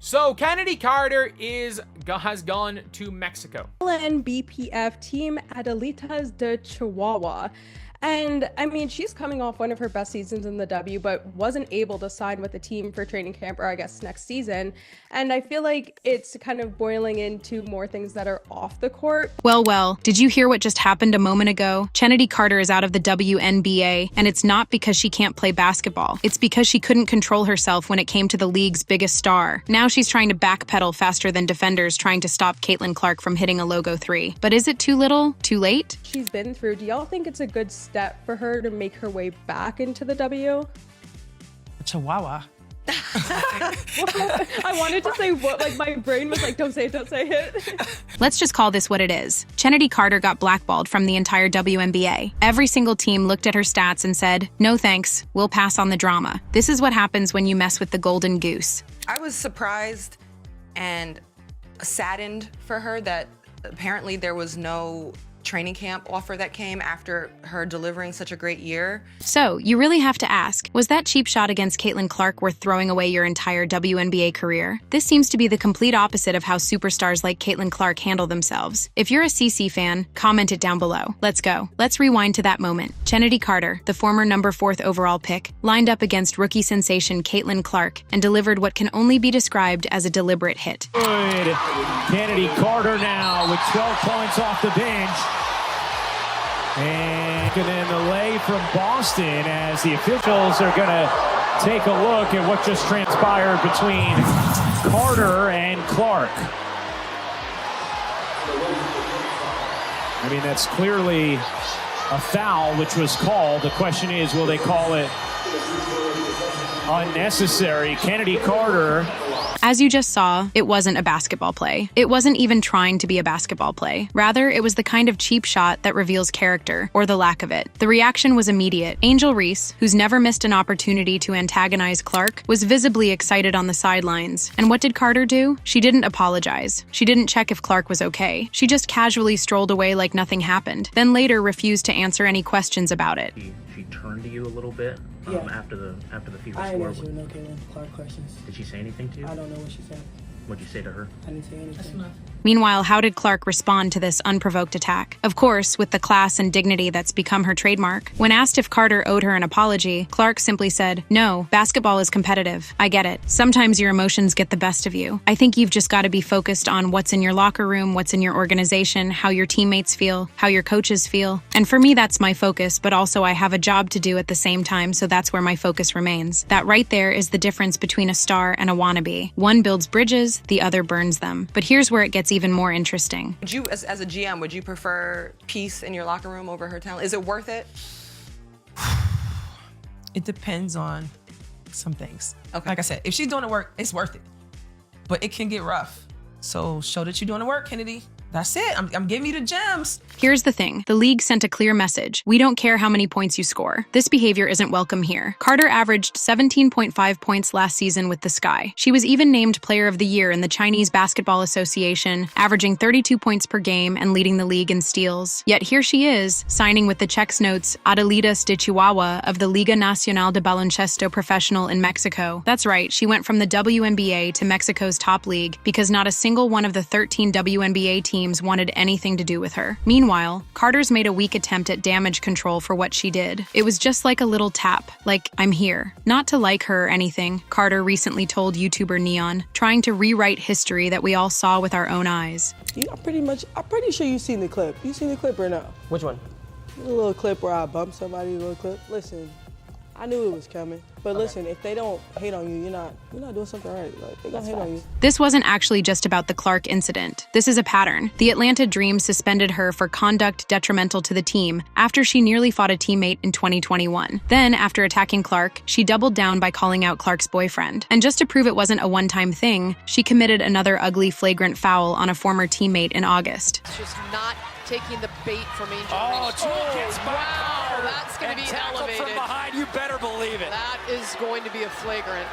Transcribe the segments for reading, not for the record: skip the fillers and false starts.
So Chennedy Carter has gone to Mexico. BPF team Adelitas de Chihuahua. And I mean, she's coming off one of her best seasons in the W, but wasn't able to sign with the team for training camp, or I guess next season. And I feel like it's kind of boiling into more things that are off the court. Well, did you hear what just happened a moment ago? Chennedy Carter is out of the WNBA, and it's not because she can't play basketball. It's because she couldn't control herself when it came to the league's biggest star. Now she's trying to backpedal faster than defenders trying to stop Caitlin Clark from hitting a logo three. But is it too little? Too late? She's been through. Do y'all think it's a good step for her to make her way back into the W? Chihuahua. I wanted to say what, like my brain was like, don't say it. Let's just call this what it is. Chennedy Carter got blackballed from the entire WNBA. Every single team looked at her stats and said, no thanks, we'll pass on the drama. This is what happens when you mess with the golden goose. I was surprised and saddened for her that apparently there was no training camp offer that came after her delivering such a great year. So, you really have to ask, was that cheap shot against Caitlin Clark worth throwing away your entire WNBA career? This seems to be the complete opposite of how superstars like Caitlin Clark handle themselves. If you're a CC fan, comment it down below. Let's go. Let's rewind to that moment. Chennedy Carter, the former number 4th overall pick, lined up against rookie sensation Caitlin Clark and delivered what can only be described as a deliberate hit. Good. Chennedy Carter now with 12 points off the bench. And then the lay from Boston as the officials are going to take a look at what just transpired between Carter and Clark. I mean, that's clearly a foul which was called. The question is, will they call it unnecessary? Chennedy Carter. As you just saw, it wasn't a basketball play. It wasn't even trying to be a basketball play. Rather, it was the kind of cheap shot that reveals character, or the lack of it. The reaction was immediate. Angel Reese, who's never missed an opportunity to antagonize Clark, was visibly excited on the sidelines. And what did Carter do? She didn't apologize. She didn't check if Clark was okay. She just casually strolled away like nothing happened, then later refused to answer any questions about it. She turned to you a little bit after the FIBA I score. didn't answer no Caitlin Clark questions. Did she say anything to you? I don't know what she said. What'd you say to her? I didn't say anything. That's enough. Meanwhile, how did Clark respond to this unprovoked attack? Of course, with the class and dignity that's become her trademark. When asked if Carter owed her an apology, Clark simply said, no, basketball is competitive. I get it. Sometimes your emotions get the best of you. I think you've just got to be focused on what's in your locker room, what's in your organization, how your teammates feel, how your coaches feel. And for me, that's my focus, but also I have a job to do at the same time, so that's where my focus remains. That right there is the difference between a star and a wannabe. One builds bridges, the other burns them. But here's where it gets even more interesting. Would you, as a GM, would you prefer peace in your locker room over her talent? Is it worth it? It depends on some things. Okay. Like I said, if she's doing the work, it's worth it. But it can get rough. So show that you're doing the work, Chennedy. That's it. I'm giving you the gems. Here's the thing. The league sent a clear message. We don't care how many points you score. This behavior isn't welcome here. Carter averaged 17.5 points last season with the Sky. She was even named Player of the Year in the Chinese Basketball Association, averaging 32 points per game and leading the league in steals. Yet here she is, signing with the Czechs notes Adelitas de Chihuahua of the Liga Nacional de Baloncesto Profesional in Mexico. That's right, she went from the WNBA to Mexico's top league because not a single one of the 13 WNBA teams wanted anything to do with her. Meanwhile, Carter's made a weak attempt at damage control for what she did. It was just like a little tap, like, I'm here. Not to like her or anything, Carter recently told YouTuber Neon, trying to rewrite history that we all saw with our own eyes. I'm pretty sure you've seen the clip. You seen the clip or no? Which one? The little clip where I bumped somebody, the little clip. Listen, I knew it was coming. But listen, if they don't hate on you, you're not doing something right. Like, they gonna hate on you. This wasn't actually just about the Clark incident. This is a pattern. The Atlanta Dream suspended her for conduct detrimental to the team after she nearly fought a teammate in 2021. Then, after attacking Clark, she doubled down by calling out Clark's boyfriend. And just to prove it wasn't a one-time thing, she committed another ugly flagrant foul on a former teammate in August. It's just not taking the bait from Angel Reese. Wow, that's going to be elevated. From behind, you better believe it. That is going to be a flagrant.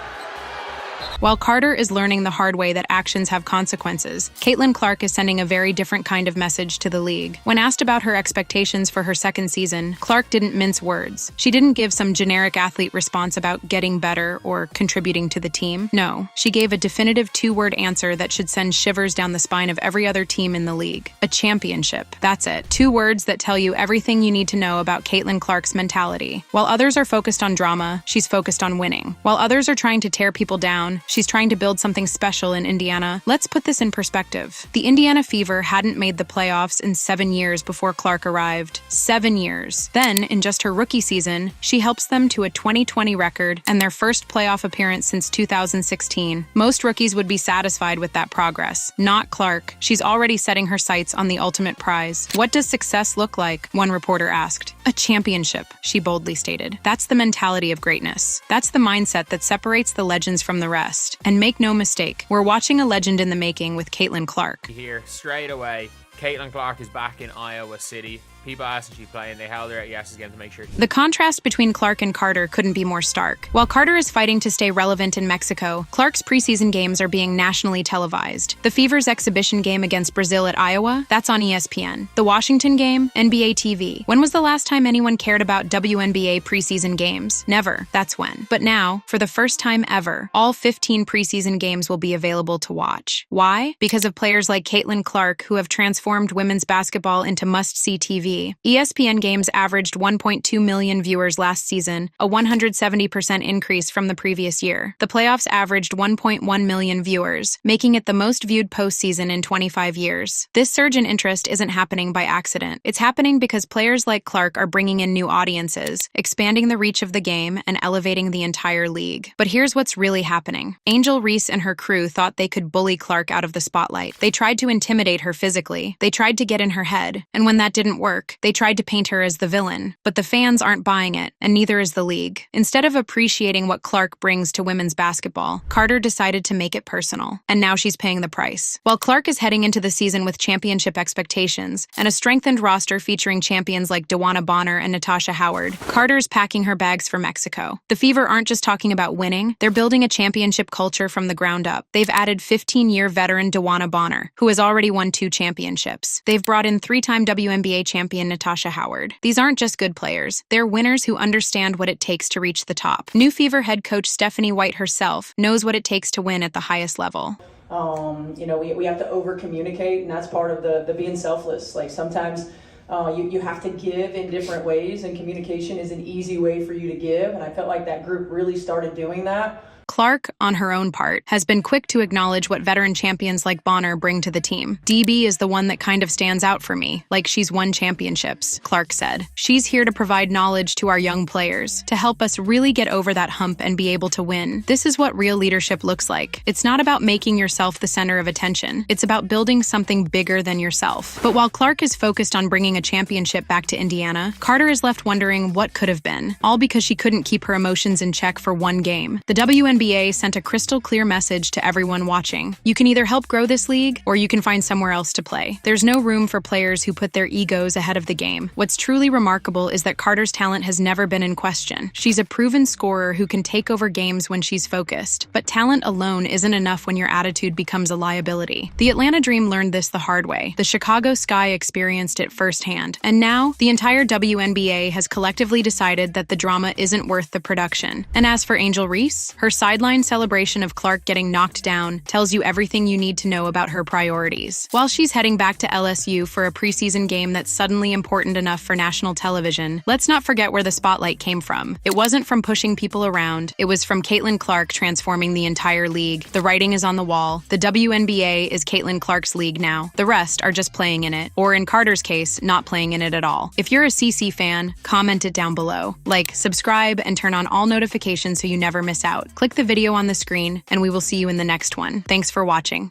While Carter is learning the hard way that actions have consequences, Caitlin Clark is sending a very different kind of message to the league. When asked about her expectations for her second season, Clark didn't mince words. She didn't give some generic athlete response about getting better or contributing to the team. No, she gave a definitive two-word answer that should send shivers down the spine of every other team in the league. A championship. That's it. 2 words that tell you everything you need to know about Caitlin Clark's mentality. While others are focused on drama, she's focused on winning. While others are trying to tear people down, she's trying to build something special in Indiana. Let's put this in perspective. The Indiana Fever hadn't made the playoffs in 7 years before Clark arrived. 7 years. Then, in just her rookie season, she helps them to a 2020 record and their first playoff appearance since 2016. Most rookies would be satisfied with that progress. Not Clark. She's already setting her sights on the ultimate prize. What does success look like? One reporter asked. A championship, she boldly stated. That's the mentality of greatness. That's the mindset that separates the legends from the rest. And make no mistake, we're watching a legend in the making with Caitlin Clark. Here, straight away, Caitlin Clark is back in Iowa City. People asked if she's playing. They held her at Yes's game to make sure. The contrast between Clark and Carter couldn't be more stark. While Carter is fighting to stay relevant in Mexico, Clark's preseason games are being nationally televised. The Fever's exhibition game against Brazil at Iowa, that's on ESPN. The Washington game, NBA TV. When was the last time anyone cared about WNBA preseason games? Never. That's when. But now, for the first time ever, all 15 preseason games will be available to watch. Why? Because of players like Caitlin Clark, who have transformed women's basketball into must-see TV. ESPN games averaged 1.2 million viewers last season, a 170% increase from the previous year. The playoffs averaged 1.1 million viewers, making it the most viewed postseason in 25 years. This surge in interest isn't happening by accident. It's happening because players like Clark are bringing in new audiences, expanding the reach of the game, and elevating the entire league. But here's what's really happening. Angel Reese and her crew thought they could bully Clark out of the spotlight. They tried to intimidate her physically. They tried to get in her head. And when that didn't work, they tried to paint her as the villain. But the fans aren't buying it, and neither is the league. Instead of appreciating what Clark brings to women's basketball, Carter decided to make it personal. And now she's paying the price. While Clark is heading into the season with championship expectations and a strengthened roster featuring champions like DeWanna Bonner and Natasha Howard, Carter's packing her bags for Mexico. The Fever aren't just talking about winning, they're building a championship culture from the ground up. They've added 15-year veteran DeWanna Bonner, who has already won 2 championships. They've brought in 3-time WNBA champion Natasha Howard. These aren't just good players. They're winners who understand what it takes to reach the top. New Fever head coach Stephanie White herself knows what it takes to win at the highest level. We have to over-communicate, and that's part of the being selfless. Like sometimes you have to give in different ways, and communication is an easy way for you to give, and I felt like that group really started doing that. Clark, on her own part, has been quick to acknowledge what veteran champions like Bonner bring to the team. DB is the one that kind of stands out for me, like she's won championships, Clark said. She's here to provide knowledge to our young players, to help us really get over that hump and be able to win. This is what real leadership looks like. It's not about making yourself the center of attention. It's about building something bigger than yourself. But while Clark is focused on bringing a championship back to Indiana, Carter is left wondering what could have been, all because she couldn't keep her emotions in check for one game. The WNBA sent a crystal clear message to everyone watching. You can either help grow this league, or you can find somewhere else to play. There's no room for players who put their egos ahead of the game. What's truly remarkable is that Carter's talent has never been in question. She's a proven scorer who can take over games when she's focused. But talent alone isn't enough when your attitude becomes a liability. The Atlanta Dream learned this the hard way. The Chicago Sky experienced it firsthand. And now, the entire WNBA has collectively decided that the drama isn't worth the production. And as for Angel Reese, her sideline celebration of Clark getting knocked down tells you everything you need to know about her priorities. While she's heading back to LSU for a preseason game that's suddenly important enough for national television, let's not forget where the spotlight came from. It wasn't from pushing people around. It was from Caitlin Clark transforming the entire league. The writing is on the wall. The WNBA is Caitlin Clark's league now. The rest are just playing in it, or in Carter's case, not playing in it at all. If you're a CC fan, comment it down below. Like, subscribe, and turn on all notifications so you never miss out. Click the video on the screen, and we will see you in the next one. Thanks for watching.